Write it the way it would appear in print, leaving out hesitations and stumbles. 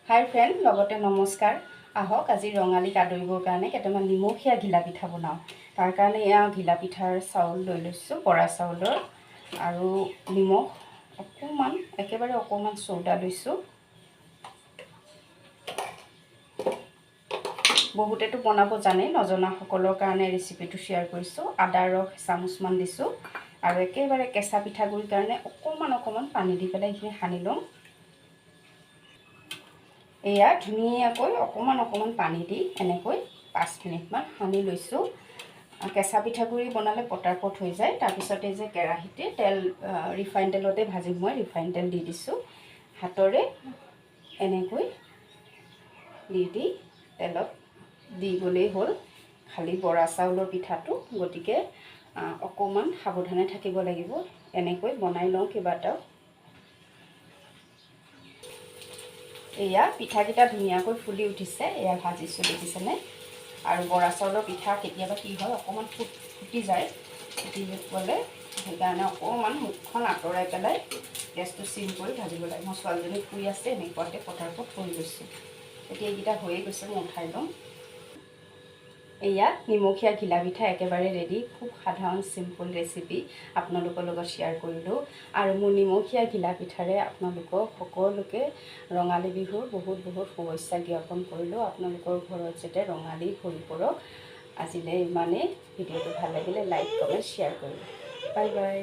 হাই friend, লগতে নমস্কাৰ। আহক আজি ৰঙালীক আদৰিবৰ কাৰণে কেইটামান নিমখীয়া ঘিলা পিঠা বনাওঁ। তাৰ কাৰণে এয়া ঘিলা পিঠাৰ চাউল লৈ লৈছোঁ, বৰা চাউলৰ, আৰু নিমখ অকণমান, একেবাৰে অকণমান চৌদা লৈছোঁ। বহুতেতো বনাব জানে, নজনাসকলৰ কাৰণে ৰেচিপিটো শ্বেয়াৰ কৰিছোঁ। আদাৰ ৰস এচামুচমান দিছোঁ, আৰু একেবাৰে কেঁচা পিঠাগুড়িৰ কাৰণে অকণমান পানী দি পেলাই এইখিনি সানি ল'ম। এয়া ধুনীয়াকৈ অকণমান পানী দি এনেকৈ 5 মিনিটমান সানি লৈছোঁ। কেঁচা পিঠাগুড়ি বনালে পটাপট হৈ যায়। তাৰপিছতে যে কেৰাহীতে তেল, ৰিফাইন তেলতে ভাজিম। মই ৰিফাইন তেল দি দিছোঁ। হাতৰে এনেকৈ দি তেলত দি গ'লেই হ'ল। খালি বৰা চাউলৰ পিঠাটো, গতিকে অকণমান সাৱধানে থাকিব লাগিব। এনেকৈ বনাই লওঁ কেইবাটাও। এয়া পিঠাকেইটা ধুনীয়াকৈ ফুলি উঠিছে, এয়া ভাজিছোঁ দেখিছেনে। আৰু বৰা চাউলৰ পিঠা কেতিয়াবা কি হয়, অকণমান ফুটি যায়। ফুটি গ'লে সেইকাৰণে অকণমান মুখখন আঁতৰাই পেলাই গেছটো চিম কৰি ভাজিব লাগে। মোৰ ছোৱালীজনী শুই আছে, এনেকুৱাকৈ পটাপট কৰি লৈছোঁ। এতিয়া এইকেইটা হৈয়ে গৈছে, মই উঠাই ল'ম। এয়া নিমখীয়া ঘিলা পিঠা একেবাৰে ৰেডি। খুব সাধাৰণ চিম্পুল ৰেচিপি আপোনালোকৰ লগত শ্বেয়াৰ কৰিলোঁ। আৰু মোৰ নিমখীয়া ঘিলা পিঠাৰে আপোনালোকক সকলোকে ৰঙালী বিহুৰ বহুত শুভেচ্ছা জ্ঞাপন কৰিলোঁ। আপোনালোকৰ ঘৰত যাতে ৰঙালী ভৰি পৰক। আজিলৈ ইমানেই। ভিডিঅ'টো ভাল লাগিলে লাইক, কমেণ্ট, শ্বেয়াৰ কৰিব। Bye bye.